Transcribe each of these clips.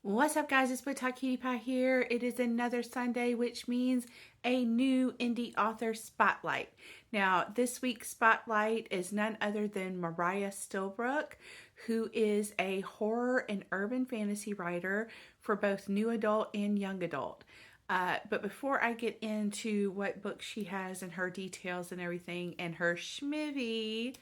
What's up, guys? It's booktokqutiepie here. It is another Sunday, which means a new indie author spotlight. Now, this week's spotlight is none other than Mariah Stillbrook, who is a horror and urban fantasy writer for both new adult and young adult. But before I get into what book she has and her details and everything and her schmivy,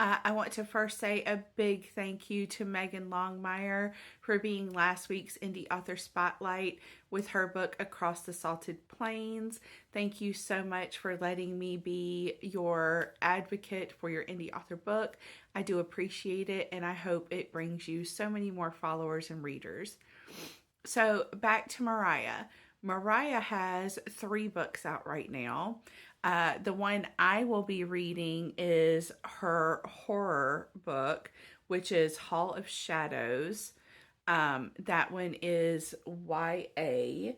I want to first say a big thank you to Megan Longmire for being last week's Indie Author Spotlight with her book Across the Salted Plains. Thank you so much for letting me be your advocate for your indie author book. I do appreciate it, and I hope it brings you so many more followers and readers. So back to Mariah. Mariah has 3 books out right now. The one I will be reading is her horror book, which is Hall of Shadows. That one is YA,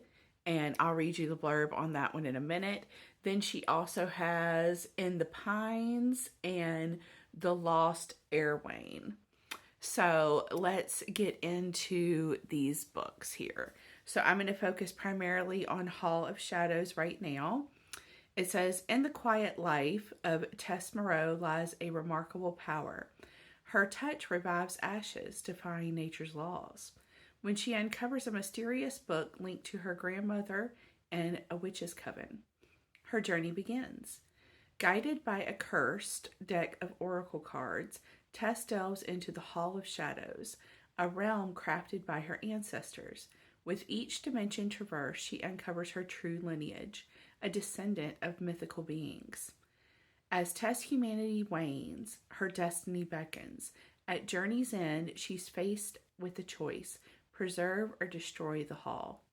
and I'll read you the blurb on that one in a minute. Then she also has In the Pines and The Lost Airwane. So let's get into these books here. So I'm going to focus primarily on Hall of Shadows right now. It says, in the quiet life of Tess Moreau lies a remarkable power. Her touch revives ashes, defying nature's laws. When she uncovers a mysterious book linked to her grandmother and a witch's coven, her journey begins. Guided by a cursed deck of oracle cards, Tess delves into the Hall of Shadows, a realm crafted by her ancestors. With each dimension traversed, she uncovers her true lineage, a descendant of mythical beings. As Tess' humanity wanes, her destiny beckons. At journey's end, she's faced with the choice, preserve or destroy the hall.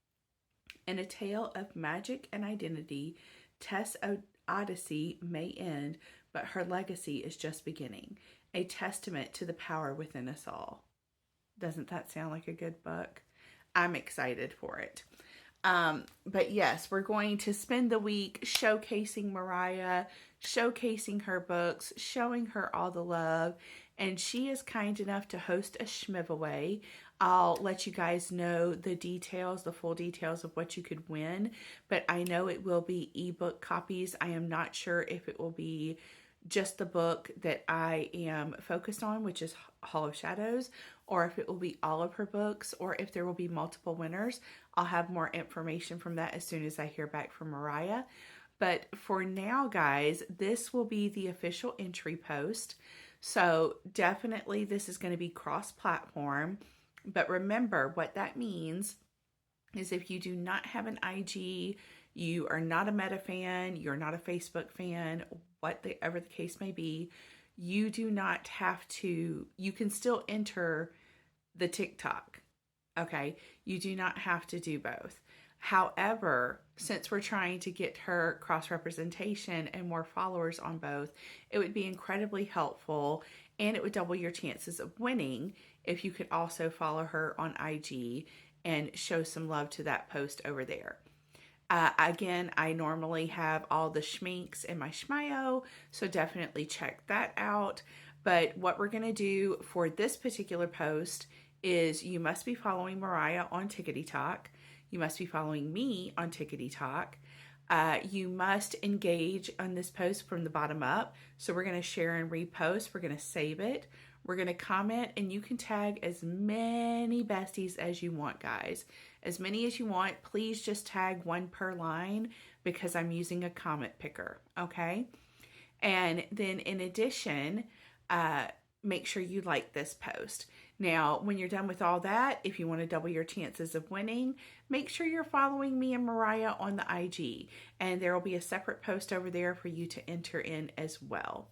In a tale of magic and identity, Tess' odyssey may end, but her legacy is just beginning, a testament to the power within us all. Doesn't that sound like a good book? I'm excited for it. But yes, we're going to spend the week showcasing Mariah, showcasing her books, showing her all the love, and she is kind enough to host a schmiveaway. I'll let you guys know the details, the full details of what you could win, but I know it will be ebook copies. I am not sure if it will be just the book that I am focused on, which is Hall of Shadows, or if it will be all of her books, or if there will be multiple winners. I'll have more information from that as soon as I hear back from Mariah. But for now, guys, this will be the official entry post. So definitely this is going to be cross-platform. But remember, what that means is if you do not have an IG, you are not a Meta fan, you're not a Facebook fan, whatever the case may be, you do not have to, you can still enter the TikTok, okay? You do not have to do both. However, since we're trying to get her cross-representation and more followers on both, it would be incredibly helpful, and it would double your chances of winning if you could also follow her on IG and show some love to that post over there. Again, I normally have all the schminks in my schmio, so definitely check that out. But what we're going to do for this particular post is you must be following Mariah on TikTok. You must be following me on TikTok. You must engage on this post from the bottom up. So we're going to share and repost. We're going to save it. We're going to comment, and you can tag as many besties as you want, guys. As many as you want. Please just tag 1 per line because I'm using a comment picker, okay? And then in addition, make sure you like this post. Now, when you're done with all that, if you want to double your chances of winning, make sure you're following me and Mariah on the IG. And there will be a separate post over there for you to enter in as well.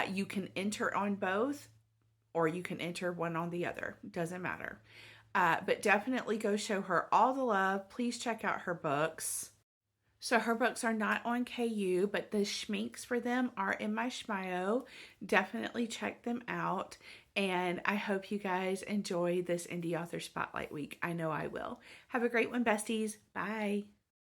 You can enter on both, or you can enter one on the other. Doesn't matter. But definitely go show her all the love. Please check out her books. So her books are not on KU, but the schminks for them are in my schmio. Definitely check them out. And I hope you guys enjoy this Indie Author Spotlight Week. I know I will. Have a great one, besties. Bye.